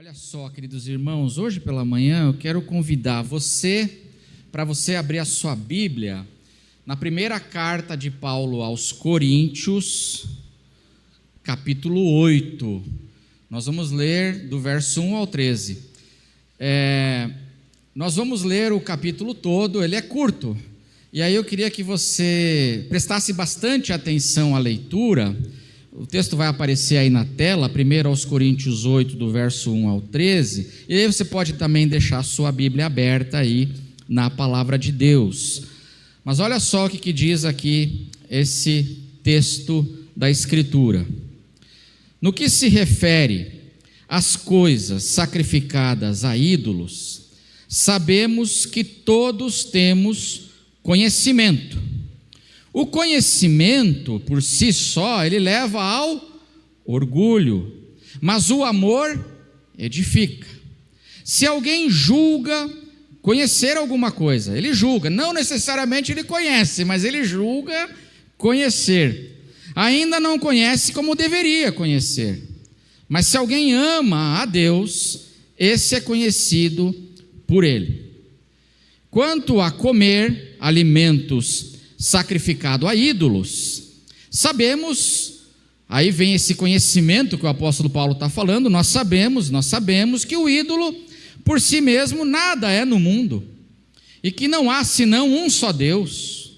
Olha só, queridos irmãos, hoje pela manhã eu quero convidar você para você abrir a sua Bíblia na primeira carta de Paulo aos Coríntios, capítulo 8. Nós vamos ler do verso 1 ao 13. Nós vamos ler o capítulo todo, ele é curto. E aí eu queria que você prestasse bastante atenção à leitura. O texto vai aparecer aí na tela, 1 aos Coríntios 8, do verso 1 ao 13, e aí você pode também deixar a sua Bíblia aberta aí na palavra de Deus. Mas olha só o que diz aqui esse texto da Escritura. No que se refere às coisas sacrificadas a ídolos, sabemos que todos temos conhecimento. O conhecimento, por si só, ele leva ao orgulho, mas o amor edifica. Se alguém julga conhecer alguma coisa, ele julga, não necessariamente ele conhece, mas ele julga conhecer. Ainda não conhece como deveria conhecer. Mas se alguém ama a Deus, esse é conhecido por ele. Quanto a comer alimentos sacrificado a ídolos, sabemos, aí vem esse conhecimento que o apóstolo Paulo está falando, nós sabemos que o ídolo por si mesmo nada é no mundo, e que não há senão um só Deus,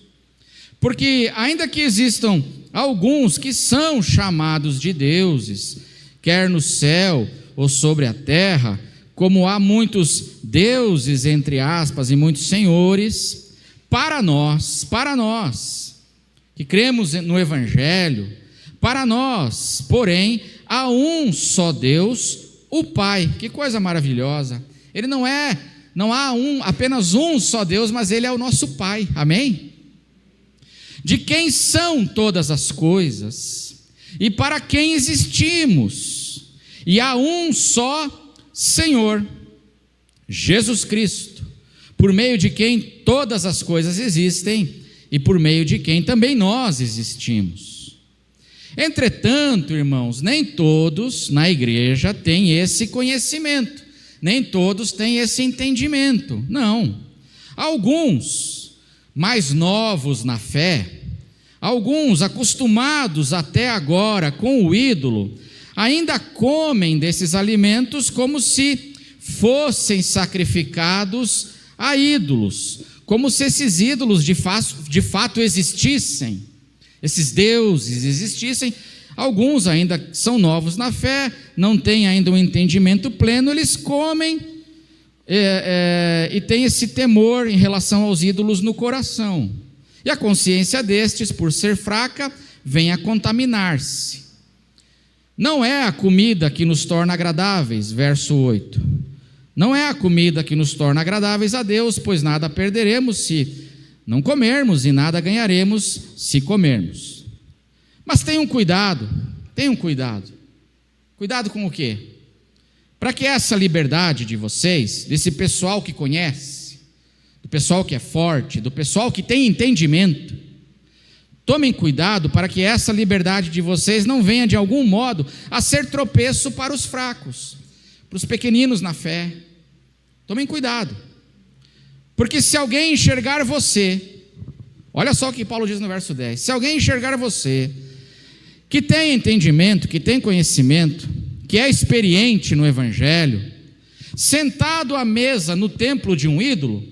porque ainda que existam alguns que são chamados de deuses, quer no céu ou sobre a terra, como há muitos deuses, entre aspas, e muitos senhores, para nós, que cremos no Evangelho, para nós, porém, há um só Deus, o Pai. Que coisa maravilhosa! Ele não há apenas um só Deus, mas Ele é o nosso Pai, amém? De quem são todas as coisas, e para quem existimos, e há um só Senhor, Jesus Cristo, por meio de quem todas as coisas existem e por meio de quem também nós existimos. Entretanto, irmãos, nem todos na igreja têm esse conhecimento, nem todos têm esse entendimento, não. Alguns mais novos na fé, alguns acostumados até agora com o ídolo, ainda comem desses alimentos como se fossem sacrificados a ídolos, como se esses ídolos de fato existissem, esses deuses existissem. Alguns ainda são novos na fé, não têm ainda um entendimento pleno, eles comem e têm esse temor em relação aos ídolos no coração, e a consciência destes, por ser fraca, vem a contaminar-se. Não é a comida que nos torna agradáveis, verso 8. Não é a comida que nos torna agradáveis a Deus, pois nada perderemos se não comermos e nada ganharemos se comermos. Mas tenham cuidado. Cuidado com o quê? Para que essa liberdade de vocês, desse pessoal que conhece, do pessoal que é forte, do pessoal que tem entendimento, tomem cuidado para que essa liberdade de vocês não venha de algum modo a ser tropeço para os fracos, para os pequeninos na fé. Tomem cuidado, porque se alguém enxergar você, olha só o que Paulo diz no verso 10, se alguém enxergar você, que tem entendimento, que tem conhecimento, que é experiente no Evangelho, sentado à mesa no templo de um ídolo,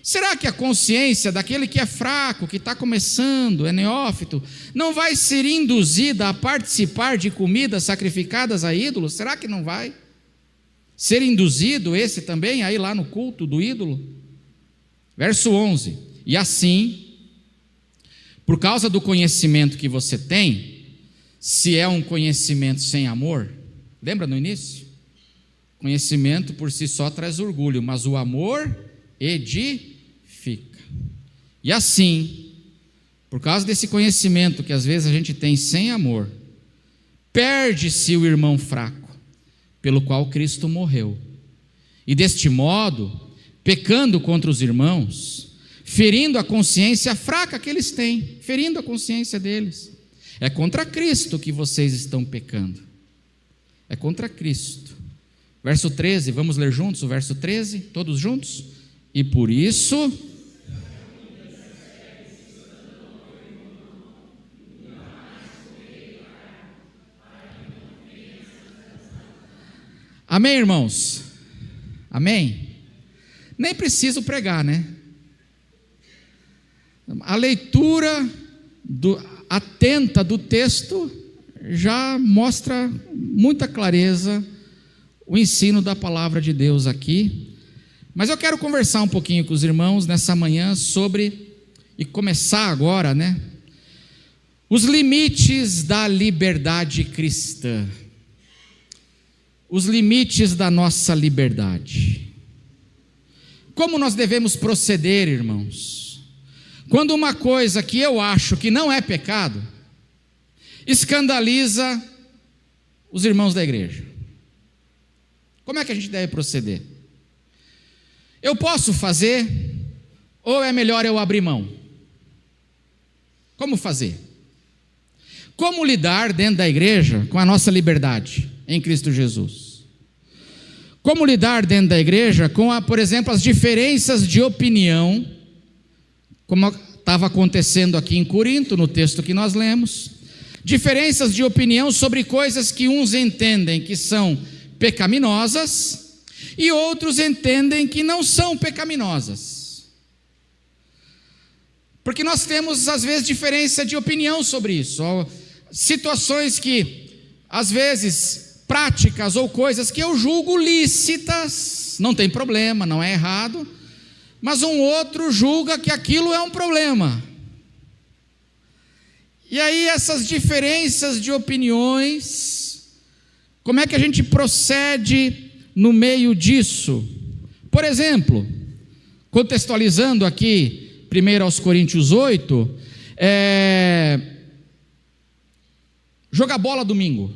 será que a consciência daquele que é fraco, que está começando, é neófito, não vai ser induzida a participar de comidas sacrificadas a ídolos? Será que não vai ser induzido esse também aí lá no culto do ídolo? Verso 11, e assim, por causa do conhecimento que você tem, se é um conhecimento sem amor, lembra no início? Conhecimento por si só traz orgulho, mas o amor edifica. E assim, por causa desse conhecimento que às vezes a gente tem sem amor, perde-se o irmão fraco, pelo qual Cristo morreu, e deste modo, pecando contra os irmãos, ferindo a consciência fraca que eles têm, ferindo a consciência deles, é contra Cristo que vocês estão pecando, é contra Cristo, Verso 13, vamos ler juntos o verso 13, todos juntos? E por isso... Amém, irmãos? Amém? Nem preciso pregar, né? A leitura atenta do texto já mostra muita clareza o ensino da palavra de Deus aqui. Mas eu quero conversar um pouquinho com os irmãos nessa manhã sobre, e começar agora, né? Os limites da liberdade cristã. Os limites da nossa liberdade. Como nós devemos proceder, irmãos? Quando uma coisa que eu acho que não é pecado, escandaliza os irmãos da igreja. Como é que a gente deve proceder? Eu posso fazer, ou é melhor eu abrir mão? Como fazer? Como lidar dentro da igreja com a nossa liberdade em Cristo Jesus? Como lidar dentro da igreja com, por exemplo, as diferenças de opinião, como estava acontecendo aqui em Corinto, no texto que nós lemos, diferenças de opinião sobre coisas que uns entendem que são pecaminosas e outros entendem que não são pecaminosas. Porque nós temos, às vezes, diferença de opinião sobre isso, situações que, às vezes, práticas ou coisas que eu julgo lícitas, não tem problema, não é errado, mas um outro julga que aquilo é um problema. E aí essas diferenças de opiniões, como é que a gente procede no meio disso? Por exemplo, contextualizando aqui, 1 aos Coríntios 8, jogar bola domingo.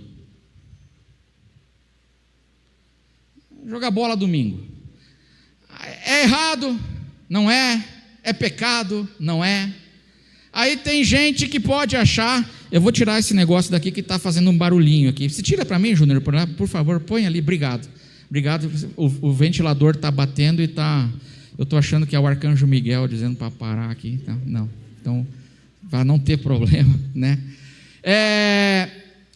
Jogar bola domingo. É errado? Não é? É pecado? Não é? Aí tem gente que pode achar... Eu vou tirar esse negócio daqui que está fazendo um barulhinho aqui. Você tira para mim, Júnior, por favor, põe ali, obrigado. Obrigado, o ventilador está batendo e está... Eu estou achando que é o arcanjo Miguel dizendo para parar aqui. Não, então, para não ter problema, né?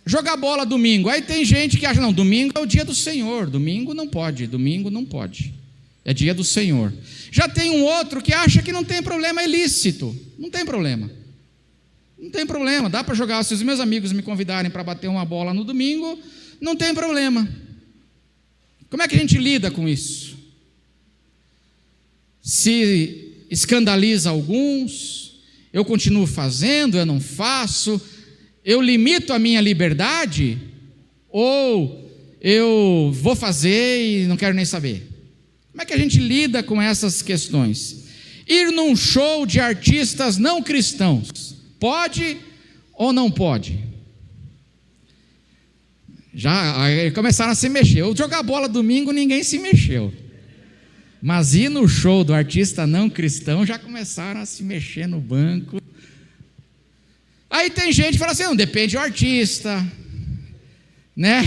Jogar bola domingo. Aí tem gente que acha, não, domingo é o dia do Senhor, domingo não pode, é dia do Senhor. Já tem um outro que acha que não tem problema, é ilícito, não tem problema, dá para jogar. Se os meus amigos me convidarem para bater uma bola no domingo, não tem problema. Como é que a gente lida com isso? Se escandaliza alguns, eu continuo fazendo, eu não faço, eu limito a minha liberdade, ou eu vou fazer e não quero nem saber? Como é que a gente lida com essas questões? Ir num show de artistas não cristãos, pode ou não pode? Já começaram a se mexer. Eu jogar bola domingo, ninguém se mexeu. Mas ir no show do artista não cristão, já começaram a se mexer no banco. Aí tem gente que fala assim, não, depende do artista, né?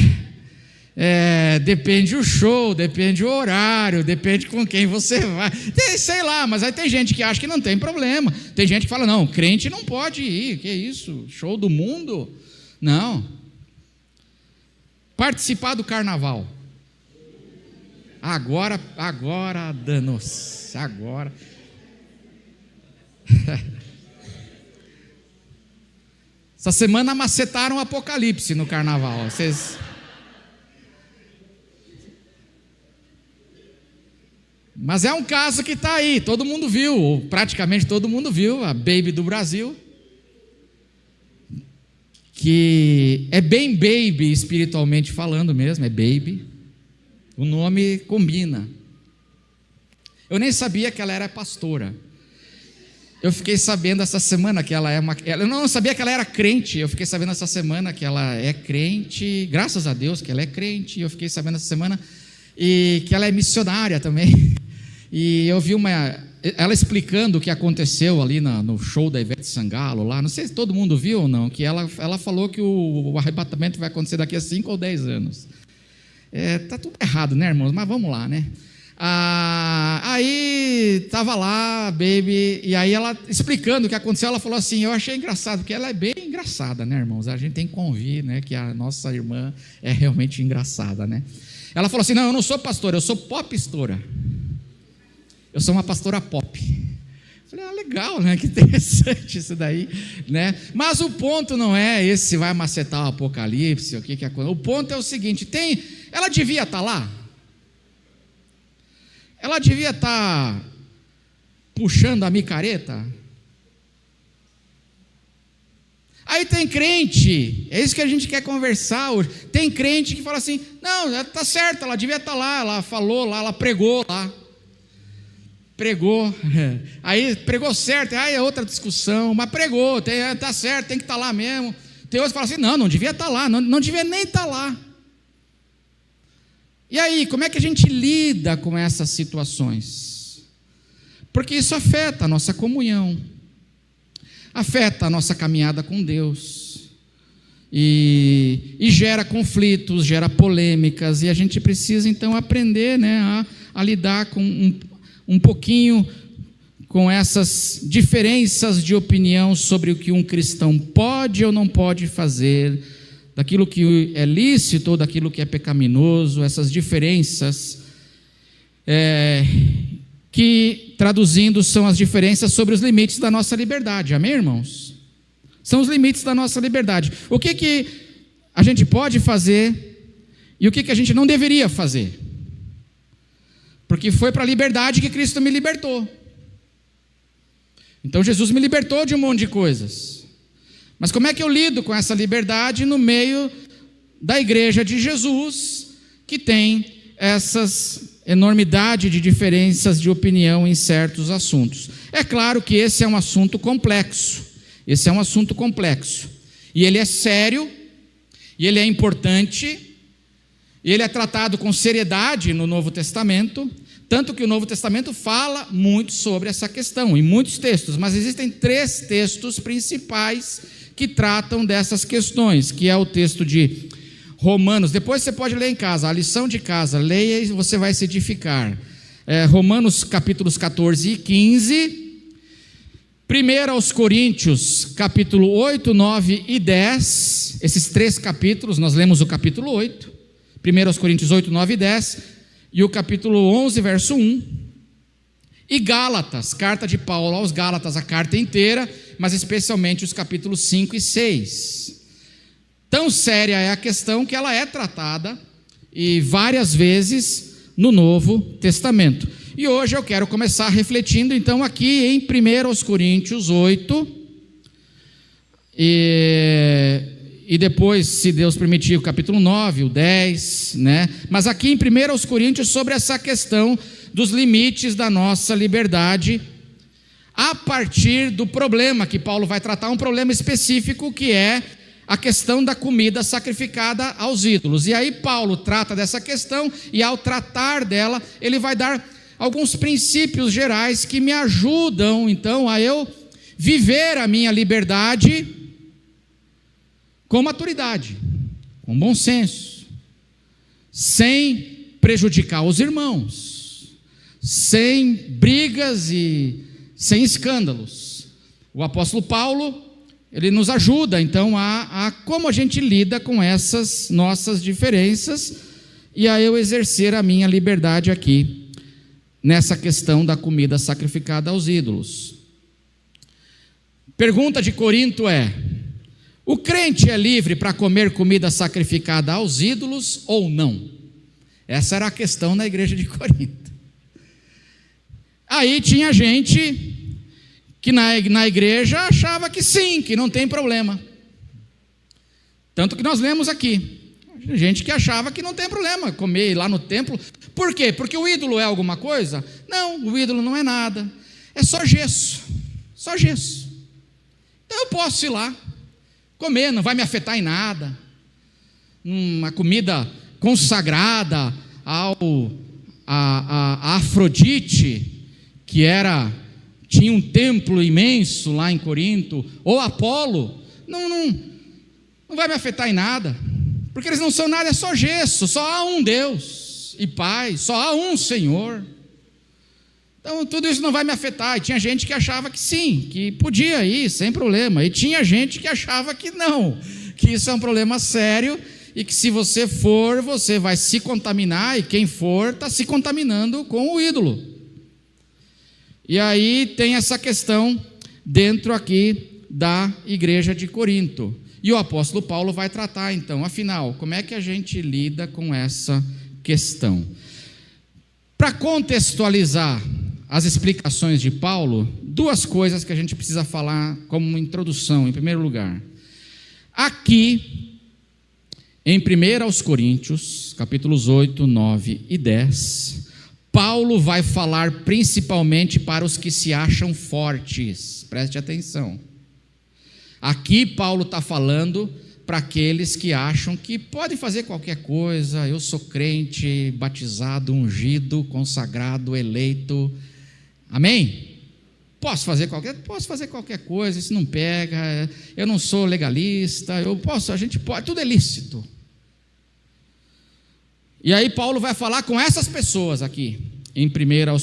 Depende o show, depende o horário, depende com quem você vai, sei lá, mas aí tem gente que acha que não tem problema, tem gente que fala, não, crente não pode ir, que isso, show do mundo, não. Participar do carnaval, agora danos, agora... Essa semana macetaram o Apocalipse no carnaval. Mas é um caso que está aí, todo mundo viu, ou praticamente todo mundo viu, a Baby do Brasil, que é bem baby espiritualmente falando mesmo, é baby, o nome combina. Eu nem sabia que ela era pastora. Eu fiquei sabendo essa semana que ela é eu não sabia que ela era crente. Eu fiquei sabendo essa semana que ela é crente. Graças a Deus que ela é crente. Eu fiquei sabendo essa semana e que ela é missionária também. E eu vi ela explicando o que aconteceu ali no show da Ivete Sangalo lá. Não sei se todo mundo viu ou não. Que ela falou que o arrebatamento vai acontecer daqui a 5 ou 10 anos. Tá tudo errado, né, irmãos? Mas vamos lá, né? Aí estava lá a Baby, e aí ela explicando o que aconteceu, ela falou assim, eu achei engraçado, porque ela é bem engraçada, né, irmãos? A gente tem que convir, né, que a nossa irmã é realmente engraçada, né? Ela falou assim, não, eu não sou pastora, eu sou popstora. Eu sou uma pastora pop. Eu falei, legal, né? Que interessante isso daí, né? Mas o ponto não é esse se vai macetar o apocalipse, o que é coisa. O ponto é o seguinte, ela devia estar lá? Ela devia estar puxando a micareta? Aí tem crente, é isso que a gente quer conversar hoje. Tem crente que fala assim, não, está certo, ela devia estar lá, ela falou lá, ela pregou lá. Pregou, aí pregou certo, aí é outra discussão, mas pregou, está certo, tem que estar lá mesmo. Tem outros que falam assim, não devia estar lá, não devia nem estar lá. E aí, como é que a gente lida com essas situações? Porque isso afeta a nossa comunhão, afeta a nossa caminhada com Deus, e gera conflitos, gera polêmicas, e a gente precisa então aprender, né, a lidar com um pouquinho com essas diferenças de opinião sobre o que um cristão pode ou não pode fazer, daquilo que é lícito ou daquilo que é pecaminoso, essas diferenças, que traduzindo são as diferenças sobre os limites da nossa liberdade, amém, irmãos? São os limites da nossa liberdade. O que a gente pode fazer e o que a gente não deveria fazer? Porque foi para a liberdade que Cristo me libertou. Então Jesus me libertou de um monte de coisas. Mas como é que eu lido com essa liberdade no meio da igreja de Jesus, que tem essas enormidade de diferenças de opinião em certos assuntos? É claro que esse é um assunto complexo. Esse é um assunto complexo. E ele é sério, e ele é importante, e ele é tratado com seriedade no Novo Testamento, tanto que o Novo Testamento fala muito sobre essa questão, em muitos textos, mas existem 3 textos principais que tratam dessas questões, que é o texto de Romanos, depois você pode ler em casa, a lição de casa, leia e você vai se edificar, Romanos capítulos 14 e 15, 1 aos Coríntios, capítulo 8, 9 e 10, esses 3 capítulos, nós lemos o capítulo 8, 1 aos Coríntios 8, 9 e 10, e o capítulo 11, verso 1, e Gálatas, carta de Paulo aos Gálatas, a carta inteira, mas especialmente os capítulos 5 e 6. Tão séria é a questão que ela é tratada e várias vezes no Novo Testamento. E hoje eu quero começar refletindo então aqui em 1 Coríntios 8, e depois, se Deus permitir, o capítulo 9, o 10, né? Mas aqui em 1 Coríntios, sobre essa questão dos limites da nossa liberdade, a partir do problema que Paulo vai tratar, um problema específico que é a questão da comida sacrificada aos ídolos. E aí Paulo trata dessa questão, e ao tratar dela, ele vai dar alguns princípios gerais que me ajudam então a eu viver a minha liberdade com maturidade, com bom senso, sem prejudicar os irmãos, sem brigas e sem escândalos. O apóstolo Paulo, ele nos ajuda então a como a gente lida com essas nossas diferenças e a eu exercer a minha liberdade aqui, nessa questão da comida sacrificada aos ídolos. Pergunta de Corinto é: o crente é livre para comer comida sacrificada aos ídolos ou não? Essa era a questão na igreja de Corinto. Aí tinha gente que na igreja achava que sim, que não tem problema. Tanto que nós lemos aqui, gente que achava que não tem problema comer lá no templo. Por quê? Porque o ídolo é alguma coisa? Não, o ídolo não é nada, é só gesso, só gesso. Então eu posso ir lá comer, não vai me afetar em nada. Uma comida consagrada a Afrodite, que tinha um templo imenso lá em Corinto, ou Apolo, não vai me afetar em nada. Porque eles não são nada, é só gesso, só há um Deus e Pai, só há um Senhor. Então tudo isso não vai me afetar. E tinha gente que achava que sim, que podia ir sem problema, e tinha gente que achava que não, que isso é um problema sério, e que se você for, você vai se contaminar, e quem for está se contaminando com o ídolo. E aí tem essa questão dentro aqui da igreja de Corinto. E o apóstolo Paulo vai tratar então, afinal, como é que a gente lida com essa questão? Para contextualizar as explicações de Paulo, duas coisas que a gente precisa falar como uma introdução, em primeiro lugar. Aqui, em 1 Coríntios, capítulos 8, 9 e 10, Paulo vai falar principalmente para os que se acham fortes, preste atenção. Aqui Paulo está falando para aqueles que acham que podem fazer qualquer coisa, eu sou crente, batizado, ungido, consagrado, eleito, amém? Posso fazer qualquer coisa, isso não pega, eu não sou legalista, a gente pode, tudo é lícito. E aí Paulo vai falar com essas pessoas aqui, em 1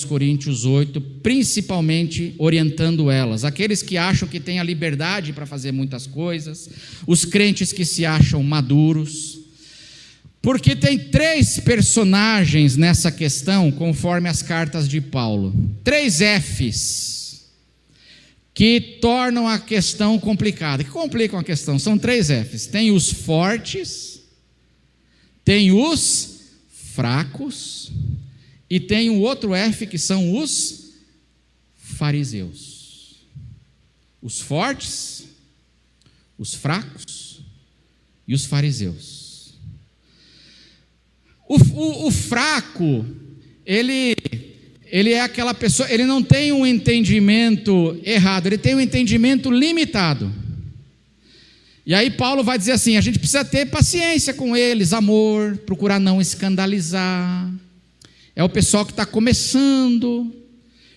Coríntios 8, principalmente orientando elas, aqueles que acham que têm a liberdade para fazer muitas coisas, os crentes que se acham maduros, porque tem 3 personagens nessa questão, conforme as cartas de Paulo, 3 Fs, que tornam a questão complicada, que complicam a questão, são 3 Fs, tem os fortes, tem os fracos, e tem um outro F que são os fariseus. Os fortes, os fracos e os fariseus. O fraco, ele é aquela pessoa, ele não tem um entendimento errado, ele tem um entendimento limitado. E aí Paulo vai dizer assim, a gente precisa ter paciência com eles, amor, procurar não escandalizar. É o pessoal que está começando,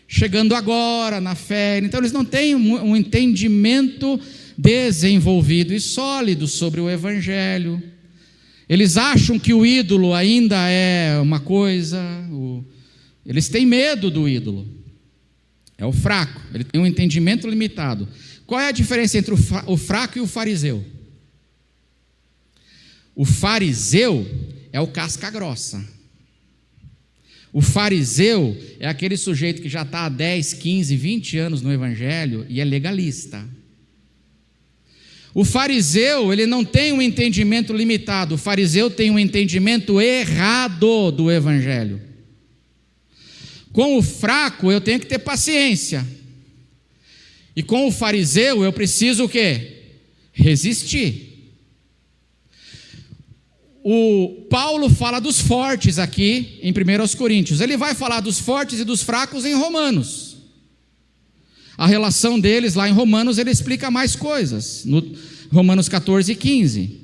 chegando agora na fé, então eles não têm um entendimento desenvolvido e sólido sobre o Evangelho. Eles acham que o ídolo ainda é uma coisa, eles têm medo do ídolo. É o fraco, ele tem um entendimento limitado. Qual é a diferença entre o fraco e o fariseu? O fariseu é o casca grossa. O fariseu é aquele sujeito que já está há 10, 15, 20 anos no Evangelho e é legalista. O fariseu, ele não tem um entendimento limitado, o fariseu tem um entendimento errado do Evangelho. Com o fraco, eu tenho que ter paciência. E com o fariseu, eu preciso o quê? Resistir. O Paulo fala dos fortes aqui em 1 Coríntios. Ele vai falar dos fortes e dos fracos em Romanos. A relação deles lá em Romanos, ele explica mais coisas. No Romanos 14 e 15.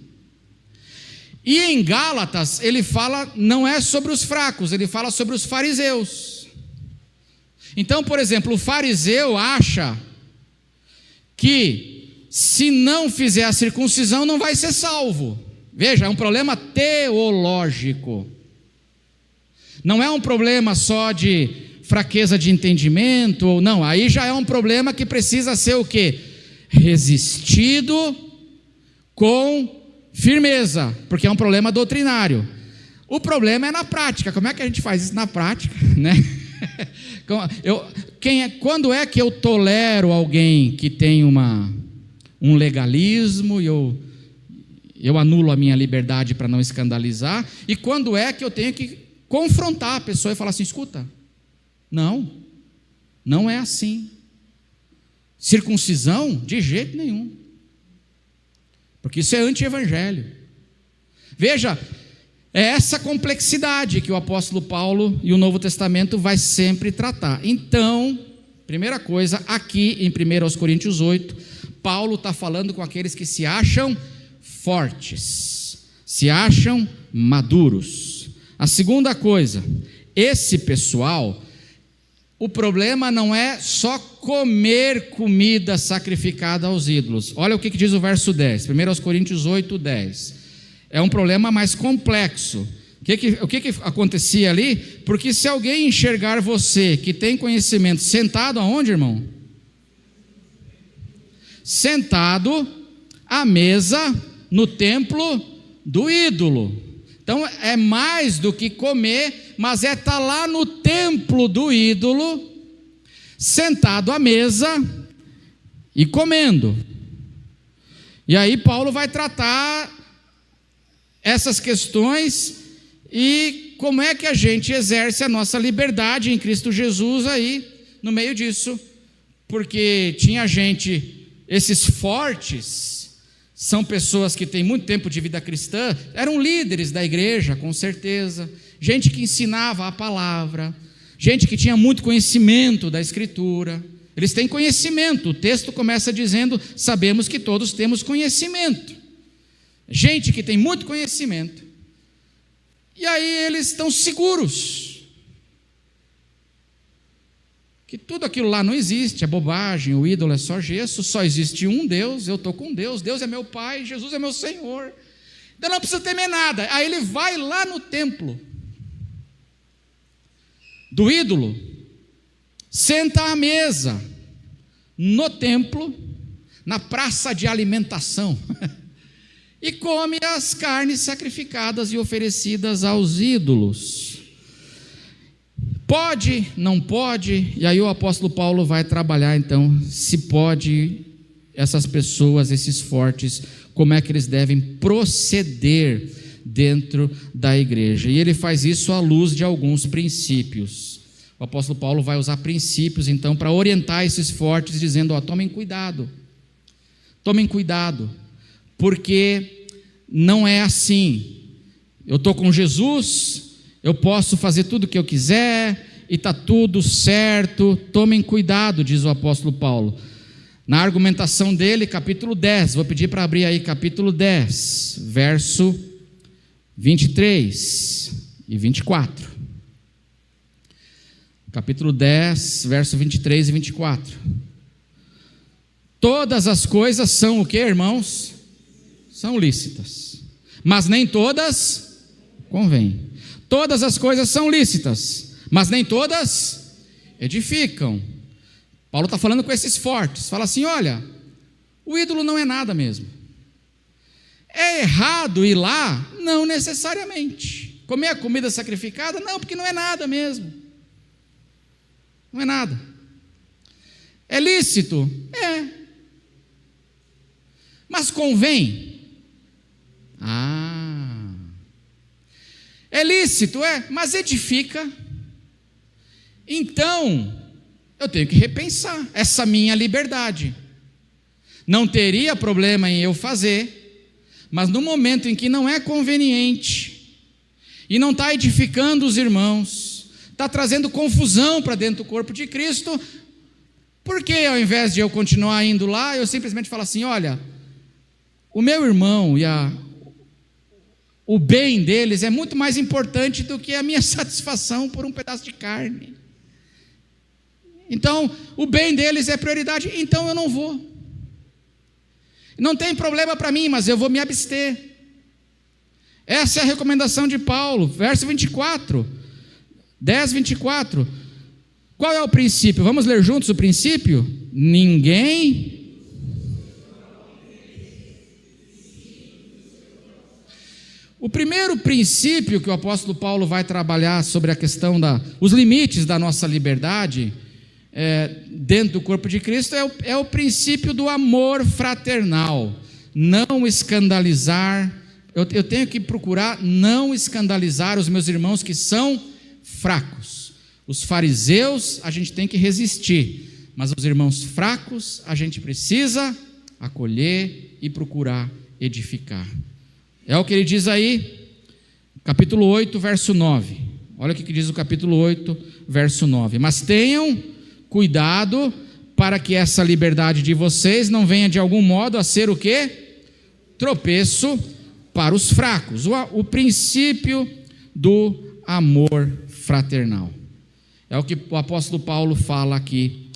E em Gálatas, ele fala, não é sobre os fracos, ele fala sobre os fariseus. Então, por exemplo, o fariseu acha que se não fizer a circuncisão não vai ser salvo. Veja, é um problema teológico. Não é um problema só de fraqueza de entendimento, ou não, aí já é um problema que precisa ser o quê? Resistido com firmeza, porque é um problema doutrinário. O problema é na prática. Como é que a gente faz isso na prática, né? Quando é que eu tolero alguém que tem um legalismo e eu anulo a minha liberdade para não escandalizar? E quando é que eu tenho que confrontar a pessoa e falar assim, escuta, não é assim. Circuncisão, de jeito nenhum. Porque isso é anti-evangelho. Veja, é essa complexidade que o apóstolo Paulo e o Novo Testamento vai sempre tratar. Então, primeira coisa, aqui em 1 Coríntios 8, Paulo está falando com aqueles que se acham fortes, se acham maduros. A segunda coisa, esse pessoal, o problema não é só comer comida sacrificada aos ídolos. Olha o que diz o verso 10, 1 Coríntios 8, 10. é um problema mais complexo. O que acontecia ali? Porque se alguém enxergar você que tem conhecimento sentado aonde, irmão? Sentado à mesa no templo do ídolo. Então é mais do que comer, mas é estar lá no templo do ídolo, sentado à mesa e comendo. E aí Paulo vai tratar essas questões e como é que a gente exerce a nossa liberdade em Cristo Jesus aí no meio disso, porque tinha gente, esses fortes, são pessoas que têm muito tempo de vida cristã, eram líderes da igreja, com certeza, gente que ensinava a palavra, gente que tinha muito conhecimento da Escritura, eles têm conhecimento, o texto começa dizendo, sabemos que todos temos conhecimento, gente que tem muito conhecimento, e aí eles estão seguros, que tudo aquilo lá não existe, é bobagem, o ídolo é só gesso, só existe um Deus, eu estou com Deus, Deus é meu Pai, Jesus é meu Senhor, então não precisa temer nada. Aí ele vai lá no templo do ídolo, senta à mesa, no templo, na praça de alimentação, e come as carnes sacrificadas e oferecidas aos ídolos. Pode, não pode, e aí o apóstolo Paulo vai trabalhar então, se pode, essas pessoas, esses fortes, como é que eles devem proceder dentro da igreja, e ele faz isso à luz de alguns princípios. O apóstolo Paulo vai usar princípios então para orientar esses fortes, dizendo, tomem cuidado, porque não é assim, eu estou com Jesus, eu posso fazer tudo o que eu quiser, e está tudo certo, tomem cuidado, diz o apóstolo Paulo, na argumentação dele, capítulo 10, vou pedir para abrir aí, capítulo 10, verso 23 e 24, capítulo 10, verso 23 e 24, todas as coisas são o que, irmãos? São lícitas, mas nem todas convêm. Todas as coisas são lícitas, mas nem todas edificam. Paulo está falando com esses fortes, fala assim, olha, o ídolo não é nada mesmo. É errado ir lá? Não necessariamente. Comer a comida sacrificada? Não, porque não é nada mesmo. Não é nada. É lícito? É. Mas convém? É lícito, mas edifica. Então, eu tenho que repensar essa minha liberdade. Não teria problema em eu fazer, mas no momento em que não é conveniente, e não está edificando os irmãos, está trazendo confusão para dentro do corpo de Cristo, porque ao invés de eu continuar indo lá, eu simplesmente falo assim, olha, o meu irmão e o bem deles é muito mais importante do que a minha satisfação por um pedaço de carne. Então, o bem deles é prioridade, então eu não vou. Não tem problema para mim, mas eu vou me abster. Essa é a recomendação de Paulo, verso 24, 10, 24. Qual é o princípio? Vamos ler juntos o princípio? Ninguém... O primeiro princípio que o apóstolo Paulo vai trabalhar sobre a questão os limites da nossa liberdade dentro do corpo de Cristo é o princípio do amor fraternal, não escandalizar, eu tenho que procurar não escandalizar os meus irmãos que são fracos. Os fariseus a gente tem que resistir, mas os irmãos fracos a gente precisa acolher e procurar edificar. É o que ele diz aí, capítulo 8, verso 9. Olha o que diz o capítulo 8, verso 9. Mas tenham cuidado para que essa liberdade de vocês não venha de algum modo a ser o quê? Tropeço para os fracos. O princípio do amor fraternal. É o que o apóstolo Paulo fala aqui.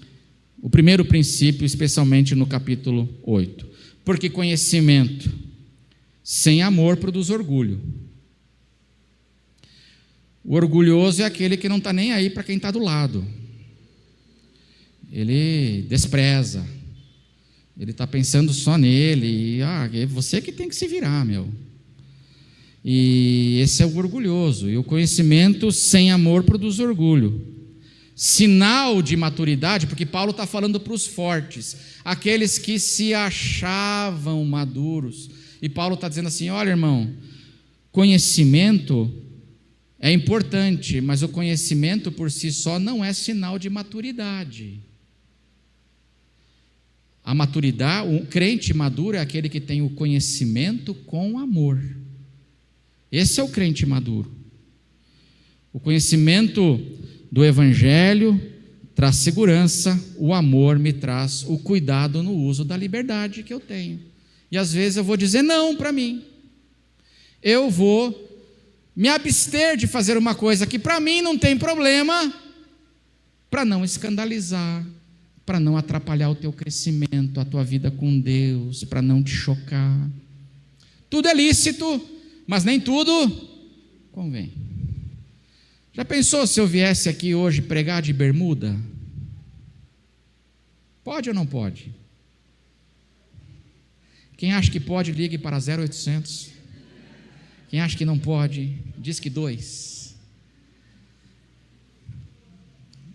O primeiro princípio, especialmente no capítulo 8. Porque conhecimento sem amor produz orgulho. O orgulhoso é aquele que não está nem aí para quem está do lado. Ele despreza. Ele está pensando só nele. É você que tem que se virar, meu. E esse é o orgulhoso. E o conhecimento sem amor produz orgulho. Sinal de maturidade, porque Paulo está falando para os fortes, aqueles que se achavam maduros. E Paulo está dizendo assim: olha, irmão, conhecimento é importante, mas o conhecimento por si só não é sinal de maturidade. A maturidade, o crente maduro é aquele que tem o conhecimento com amor. Esse é o crente maduro. O conhecimento do Evangelho traz segurança, o amor me traz o cuidado no uso da liberdade que eu tenho. E às vezes eu vou dizer não para mim. Eu vou me abster de fazer uma coisa que para mim não tem problema, para não escandalizar, para não atrapalhar o teu crescimento, a tua vida com Deus, para não te chocar. Tudo é lícito, mas nem tudo convém. Já pensou se eu viesse aqui hoje pregar de bermuda? Pode ou não pode? Quem acha que pode, ligue para 0800. Quem acha que não pode, diz que 2.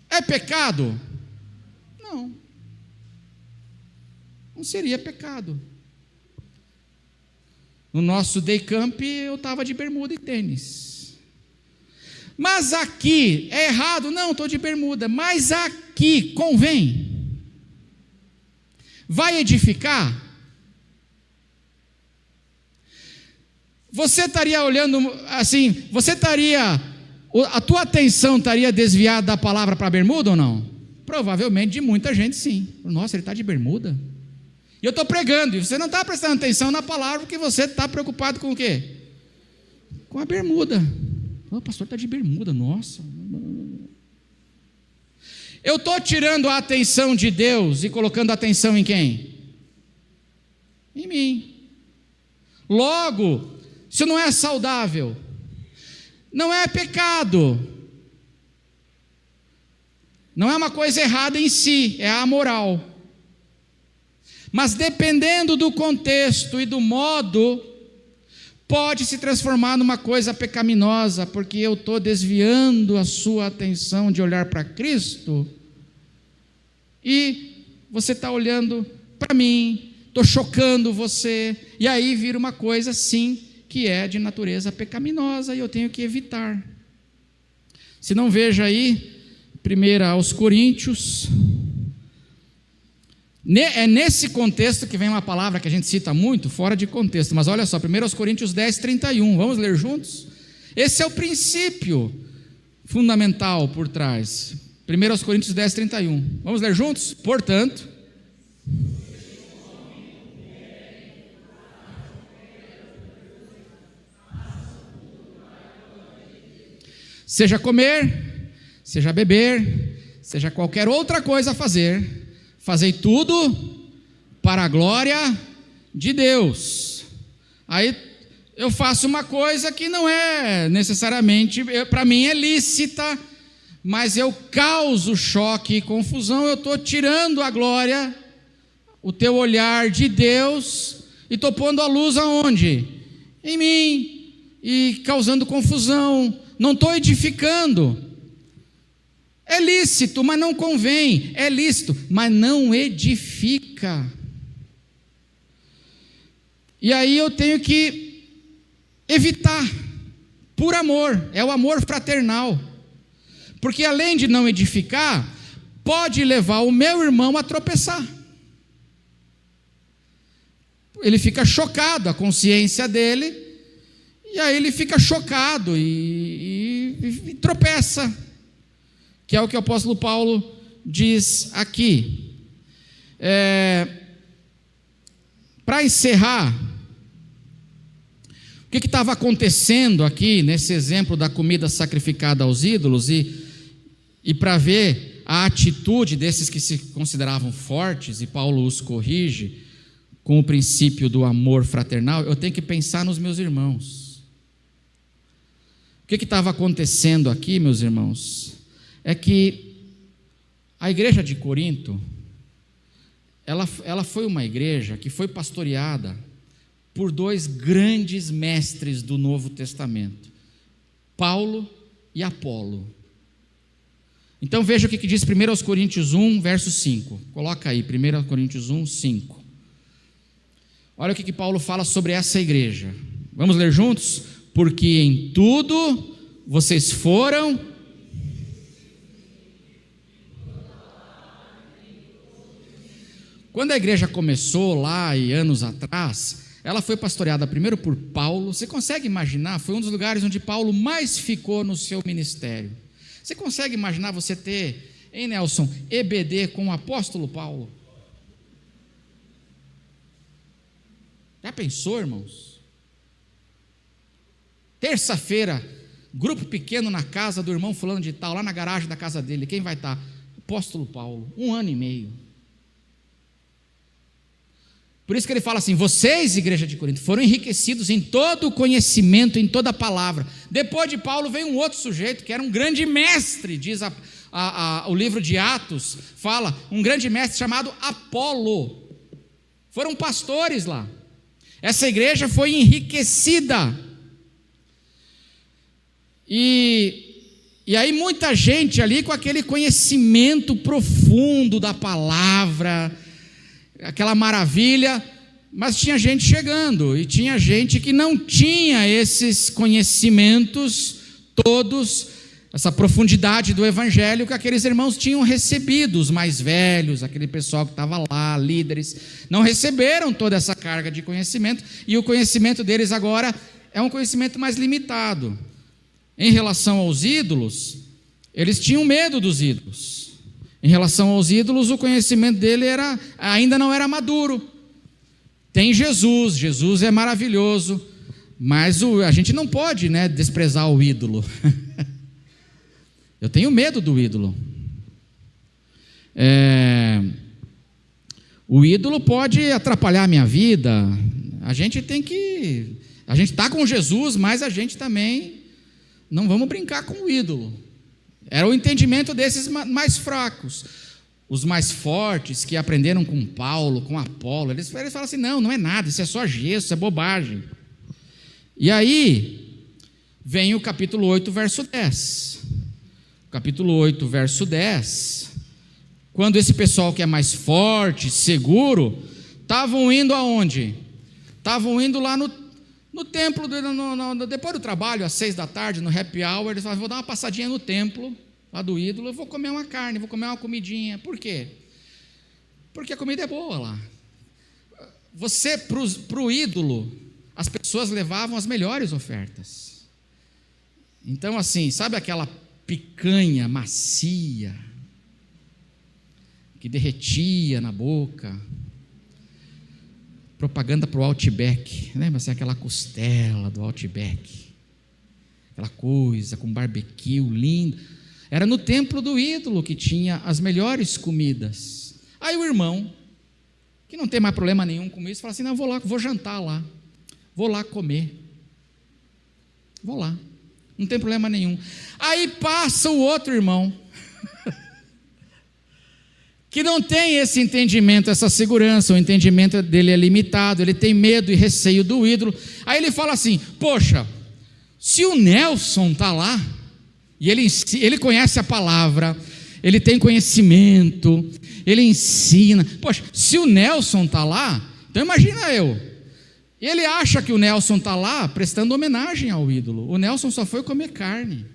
É pecado? Não. Não seria pecado. No nosso day camp eu estava de bermuda e tênis. Mas aqui é errado? Não, estou de bermuda. Mas aqui convém? Vai edificar? Você estaria olhando assim, a tua atenção estaria desviada da palavra para a bermuda ou não? Provavelmente de muita gente sim. Nossa, ele está de bermuda? E eu estou pregando, e você não está prestando atenção na palavra, porque você está preocupado com o quê? Com a bermuda. O pastor está de bermuda, nossa. Eu estou tirando a atenção de Deus e colocando a atenção em quem? Em mim. Logo, isso não é saudável, não é pecado, não é uma coisa errada em si, é amoral. Mas dependendo do contexto e do modo, pode se transformar numa coisa pecaminosa, porque eu estou desviando a sua atenção de olhar para Cristo, e você está olhando para mim, estou chocando você, e aí vira uma coisa sim, que é de natureza pecaminosa, e eu tenho que evitar. Se não, veja aí, 1 aos Coríntios, é nesse contexto que vem uma palavra que a gente cita muito, fora de contexto, mas olha só, 1 aos Coríntios 10, 31, vamos ler juntos? Esse é o princípio fundamental por trás, 1 aos Coríntios 10, 31, vamos ler juntos? Portanto, seja comer, seja beber, seja qualquer outra coisa a fazer, fazei tudo para a glória de Deus. Aí eu faço uma coisa que não é necessariamente, para mim é lícita, mas eu causo choque e confusão, eu estou tirando a glória, o teu olhar de Deus, e estou pondo a luz aonde? Em mim, e causando confusão, não estou edificando. É lícito, mas não convém. É lícito, mas não edifica. E aí eu tenho que evitar, por amor, é o amor fraternal. Porque além de não edificar, pode levar o meu irmão a tropeçar. Ele fica chocado, a consciência dele, e aí ele fica chocado e tropeça, que é o que o apóstolo Paulo diz aqui. Para encerrar, o que estava acontecendo aqui nesse exemplo da comida sacrificada aos ídolos, e para ver a atitude desses que se consideravam fortes, e Paulo os corrige, com o princípio do amor fraternal, eu tenho que pensar nos meus irmãos. O que estava acontecendo aqui, meus irmãos, é que a igreja de Corinto, ela foi uma igreja que foi pastoreada por dois grandes mestres do Novo Testamento, Paulo e Apolo. Então veja o que diz 1 Coríntios 1, verso 5. Coloca aí, 1 Coríntios 1, 5. Olha o que Paulo fala sobre essa igreja. Vamos ler juntos? Porque em tudo vocês foram... Quando a igreja começou lá e anos atrás, ela foi pastoreada primeiro por Paulo. Você consegue imaginar? Foi um dos lugares onde Paulo mais ficou no seu ministério. Você consegue imaginar você ter, hein, Nelson, EBD com o apóstolo Paulo? Já pensou, irmãos? Terça-feira, grupo pequeno na casa do irmão fulano de tal, lá na garagem da casa dele. Quem vai estar? Apóstolo Paulo, 1 ano e meio. Por isso que ele fala assim: vocês, igreja de Corinto, foram enriquecidos em todo o conhecimento, em toda a palavra. Depois de Paulo veio um outro sujeito, que era um grande mestre, diz o livro de Atos, fala, um grande mestre chamado Apolo. Foram pastores lá. Essa igreja foi enriquecida. E aí muita gente ali com aquele conhecimento profundo da palavra, aquela maravilha, mas tinha gente chegando, e tinha gente que não tinha esses conhecimentos todos, essa profundidade do evangelho que aqueles irmãos tinham recebido, os mais velhos, aquele pessoal que estava lá, líderes, não receberam toda essa carga de conhecimento, e o conhecimento deles agora é um conhecimento mais limitado. Em relação aos ídolos, eles tinham medo dos ídolos. Em relação aos ídolos, o conhecimento dele ainda não era maduro. Tem Jesus, Jesus é maravilhoso, mas a gente não pode, né, desprezar o ídolo. Eu tenho medo do ídolo. O ídolo pode atrapalhar a minha vida. A gente está com Jesus, mas a gente também não vamos brincar com o ídolo. Era o entendimento desses mais fracos. Os mais fortes, que aprenderam com Paulo, com Apolo, eles falam assim: não é nada, isso é só gesso, isso é bobagem. E aí, vem o capítulo 8, verso 10. Capítulo 8, verso 10. Quando esse pessoal que é mais forte, seguro, estavam indo aonde? Estavam indo lá no templo, depois do trabalho, às 6 da tarde, no happy hour, eles falaram: vou dar uma passadinha no templo, lá do ídolo, eu vou comer uma carne, vou comer uma comidinha. Por quê? Porque a comida é boa lá. Para o ídolo, as pessoas levavam as melhores ofertas. Então, assim, sabe aquela picanha macia, que derretia na boca? Propaganda para o Outback, lembra assim, aquela costela do Outback, aquela coisa com barbecue lindo. Era no templo do ídolo que tinha as melhores comidas. Aí o irmão, que não tem mais problema nenhum com isso, fala assim: não, vou jantar lá, vou lá comer, vou lá, não tem problema nenhum. Aí passa o outro irmão, que não tem esse entendimento, essa segurança, o entendimento dele é limitado, ele tem medo e receio do ídolo. Aí ele fala assim: poxa, se o Nelson está lá, e ele conhece a palavra, ele tem conhecimento, ele ensina, poxa, se o Nelson está lá, então imagina eu. Ele acha que o Nelson está lá prestando homenagem ao ídolo. O Nelson só foi comer carne.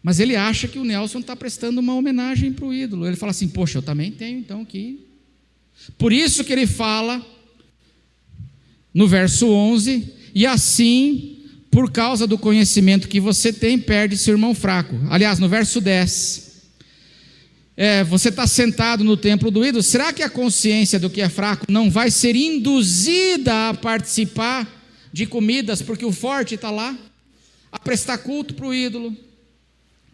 Mas ele acha que o Nelson está prestando uma homenagem para o ídolo. Ele fala assim: poxa, eu também tenho então aqui. Por isso que ele fala no verso 11: e assim, por causa do conhecimento que você tem, perde seu irmão fraco. Aliás, no verso 10, você está sentado no templo do ídolo, será que a consciência do que é fraco não vai ser induzida a participar de comidas, porque o forte está lá, a prestar culto para o ídolo?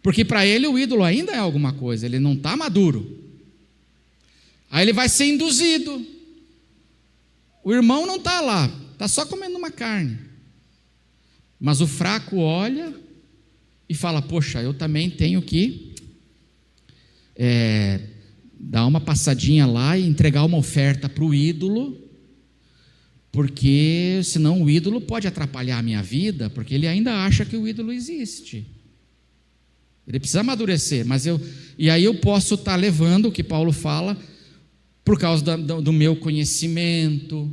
Porque para ele o ídolo ainda é alguma coisa, ele não está maduro. Aí ele vai ser induzido. O irmão não está lá, está só comendo uma carne. Mas o fraco olha e fala: poxa, eu também tenho que dar uma passadinha lá e entregar uma oferta para o ídolo, porque senão o ídolo pode atrapalhar a minha vida, porque ele ainda acha que o ídolo existe. Ele precisa amadurecer, e aí eu posso estar levando o que Paulo fala, por causa do meu conhecimento,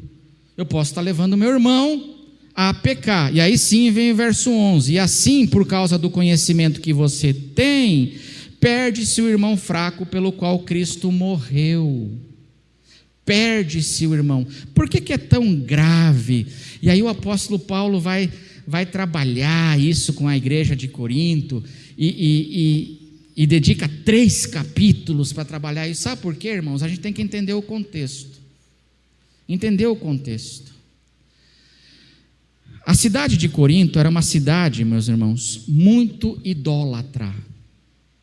eu posso estar levando o meu irmão a pecar. E aí sim vem o verso 11: e assim, por causa do conhecimento que você tem, perde-se o irmão fraco pelo qual Cristo morreu. Perde-se o irmão. Por que é tão grave? E aí o apóstolo Paulo vai trabalhar isso com a igreja de Corinto e dedica 3 capítulos para trabalhar isso. Sabe por quê, irmãos? A gente tem que entender o contexto. Entender o contexto. A cidade de Corinto era uma cidade, meus irmãos, muito idólatra.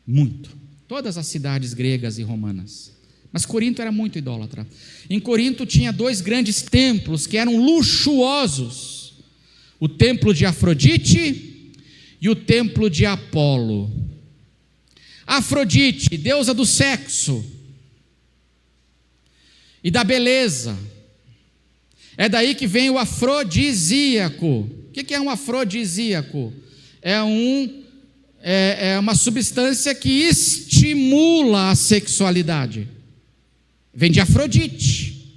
Muito. Todas as cidades gregas e romanas. Mas Corinto era muito idólatra. Em Corinto tinha 2 grandes templos que eram luxuosos: o templo de Afrodite e o templo de Apolo. Afrodite, deusa do sexo e da beleza. É daí que vem o afrodisíaco. O que é um afrodisíaco? É uma substância que estimula a sexualidade. Vem de Afrodite.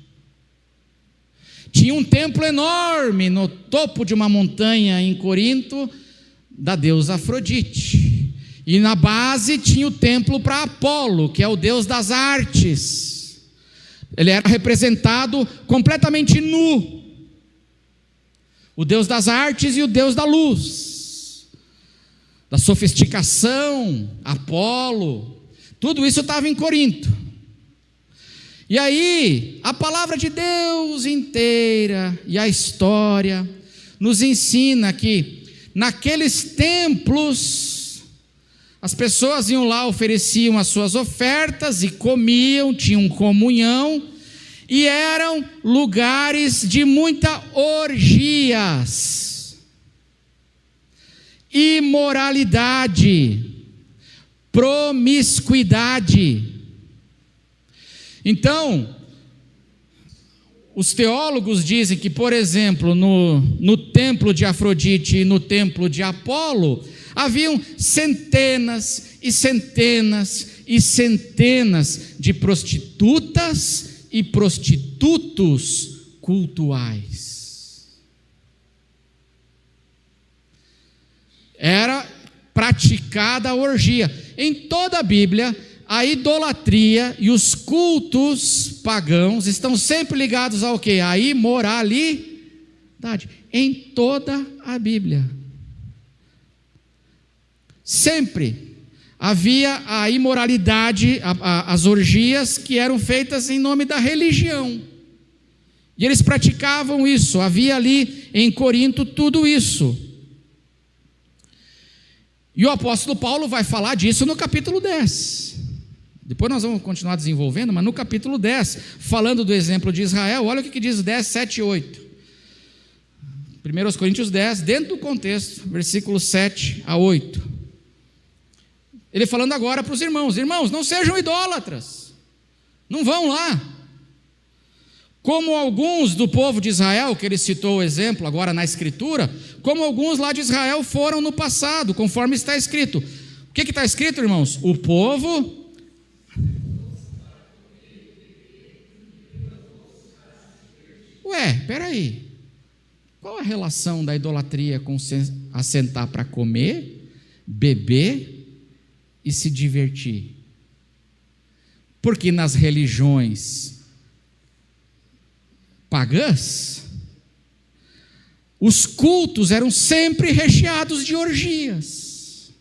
Tinha um templo enorme no topo de uma montanha em Corinto, da deusa Afrodite. E na base tinha o templo para Apolo, que é o deus das artes. Ele era representado completamente nu. O deus das artes e o deus da luz, da sofisticação, Apolo. Tudo isso estava em Corinto. E aí, a palavra de Deus inteira e a história nos ensina que naqueles templos as pessoas iam lá, ofereciam as suas ofertas e comiam, tinham comunhão, e eram lugares de muita orgias, imoralidade, promiscuidade. Então, os teólogos dizem que, por exemplo, no templo de Afrodite e no templo de Apolo, haviam centenas e centenas e centenas de prostitutas e prostitutos cultuais. Era praticada a orgia. Em toda a Bíblia, a idolatria e os cultos pagãos estão sempre ligados ao quê? A imoralidade. Em toda a Bíblia. Sempre havia a imoralidade, as orgias que eram feitas em nome da religião. E eles praticavam isso. Havia ali em Corinto tudo isso. E o apóstolo Paulo vai falar disso no capítulo 10. Depois nós vamos continuar desenvolvendo, mas no capítulo 10, falando do exemplo de Israel, olha o que diz 10, 7 e 8. 1 Coríntios 10, dentro do contexto, versículos 7 a 8. Ele falando agora para os irmãos: irmãos, não sejam idólatras, não vão lá. Como alguns do povo de Israel, que ele citou o exemplo agora na escritura, como alguns lá de Israel foram no passado, conforme está escrito. O que está escrito, irmãos? O povo... peraí, qual a relação da idolatria com assentar para comer, beber e se divertir? Porque nas religiões pagãs, os cultos eram sempre recheados de orgias.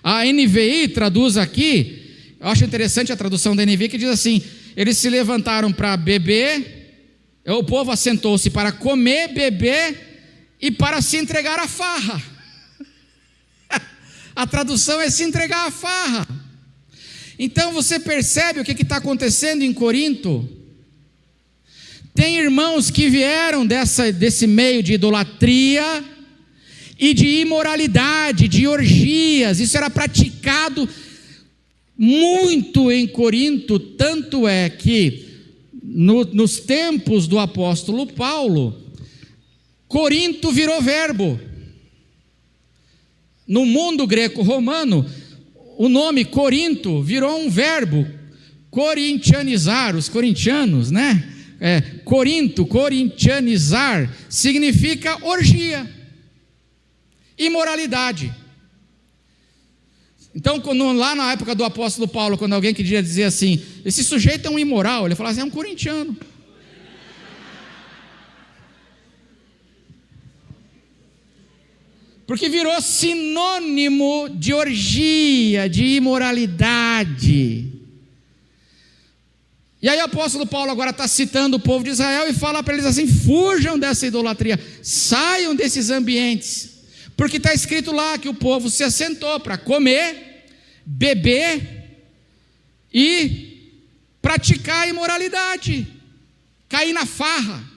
A NVI traduz aqui, eu acho interessante a tradução da NVI, que diz assim: eles se levantaram para beber, o povo assentou-se para comer, beber e para se entregar à farra. A tradução é se entregar à farra. Então você percebe o que está acontecendo em Corinto? Tem irmãos que vieram desse meio de idolatria e de imoralidade, de orgias. Isso era praticado muito em Corinto, tanto é que nos tempos do apóstolo Paulo, Corinto virou verbo. No mundo greco-romano, o nome Corinto virou um verbo, corintianizar, os corintianos, né? Corinto, corintianizar, significa orgia, imoralidade. Então, lá na época do apóstolo Paulo, quando alguém queria dizer assim, esse sujeito é um imoral, ele falava assim, é um corintiano. Porque virou sinônimo de orgia, de imoralidade. E aí o apóstolo Paulo agora está citando o povo de Israel e fala para eles assim, fujam dessa idolatria, saiam desses ambientes, porque está escrito lá que o povo se assentou para comer, beber e praticar a imoralidade, cair na farra.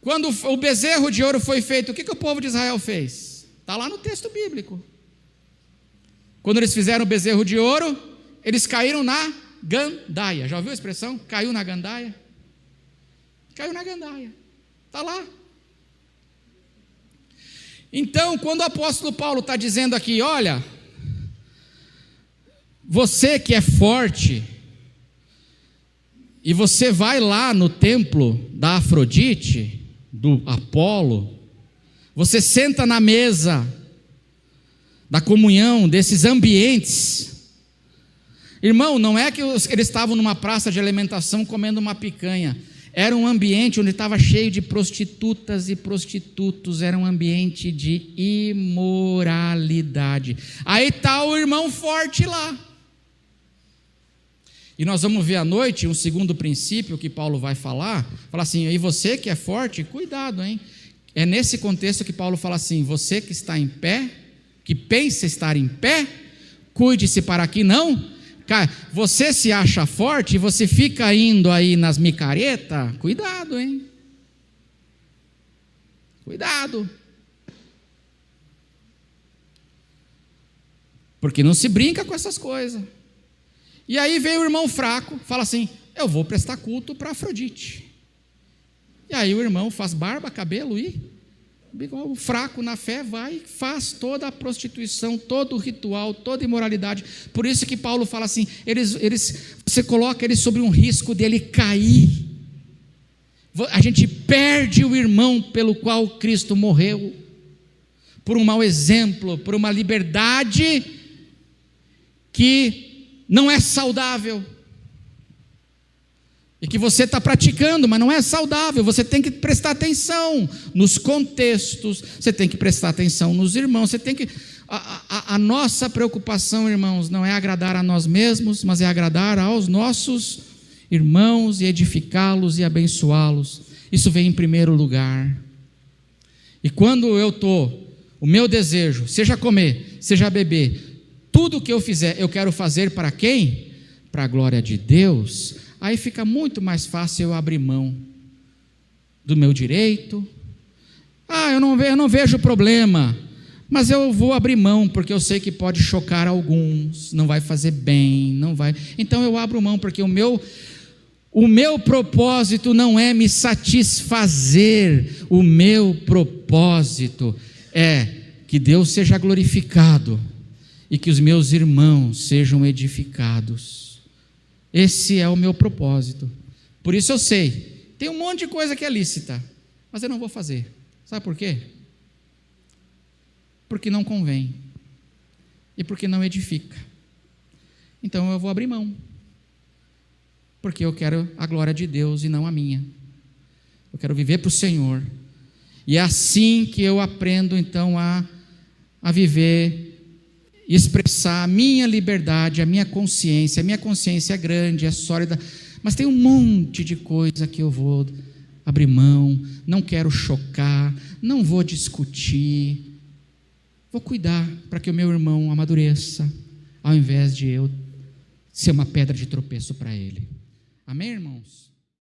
Quando o bezerro de ouro foi feito, o que o povo de Israel fez? Está lá no texto bíblico. Quando eles fizeram o bezerro de ouro, eles caíram na gandaia. Já ouviu a expressão? Caiu na gandaia? Caiu na gandaia. Está lá. Então, quando o apóstolo Paulo está dizendo aqui, olha, você que é forte, e você vai lá no templo da Afrodite, do Apolo, você senta na mesa da comunhão, desses ambientes. Irmão, não é que eles estavam numa praça de alimentação comendo uma picanha, era um ambiente onde estava cheio de prostitutas e prostitutos, era um ambiente de imoralidade. Aí está o irmão forte lá. E nós vamos ver à noite um segundo princípio que Paulo vai falar assim, e você que é forte, cuidado, hein? É nesse contexto que Paulo fala assim, você que está em pé, que pensa estar em pé, cuide-se para que não, você se acha forte e você fica indo aí nas micaretas, cuidado, hein? Cuidado. Porque não se brinca com essas coisas. E aí veio o irmão fraco, fala assim, eu vou prestar culto para Afrodite. E aí o irmão faz barba, cabelo e o fraco na fé vai e faz toda a prostituição, todo o ritual, toda a imoralidade. Por isso que Paulo fala assim, você coloca eles sobre um risco dele cair. A gente perde o irmão pelo qual Cristo morreu, por um mau exemplo, por uma liberdade que não é saudável, e que você está praticando, mas não é saudável. Você tem que prestar atenção nos contextos, você tem que prestar atenção nos irmãos, você tem que... A nossa preocupação, irmãos, não é agradar a nós mesmos, mas é agradar aos nossos irmãos e edificá-los e abençoá-los. Isso vem em primeiro lugar. E quando o meu desejo, seja comer, seja beber, tudo o que eu fizer, eu quero fazer para quem? Para a glória de Deus. Aí fica muito mais fácil eu abrir mão do meu direito. Eu não vejo problema, mas eu vou abrir mão, porque eu sei que pode chocar alguns, não vai fazer bem, não vai. Então eu abro mão, porque o meu propósito não é me satisfazer, o meu propósito é que Deus seja glorificado e que os meus irmãos sejam edificados. Esse é o meu propósito. Por isso eu sei, tem um monte de coisa que é lícita, mas eu não vou fazer. Sabe por quê? Porque não convém e porque não edifica. Então eu vou abrir mão, porque eu quero a glória de Deus e não a minha. Eu quero viver para o Senhor. E é assim que eu aprendo então a viver e expressar a minha liberdade, a minha consciência. A minha consciência é grande, é sólida, mas tem um monte de coisa que eu vou abrir mão, não quero chocar, não vou discutir, vou cuidar para que o meu irmão amadureça, ao invés de eu ser uma pedra de tropeço para ele. Amém, irmãos?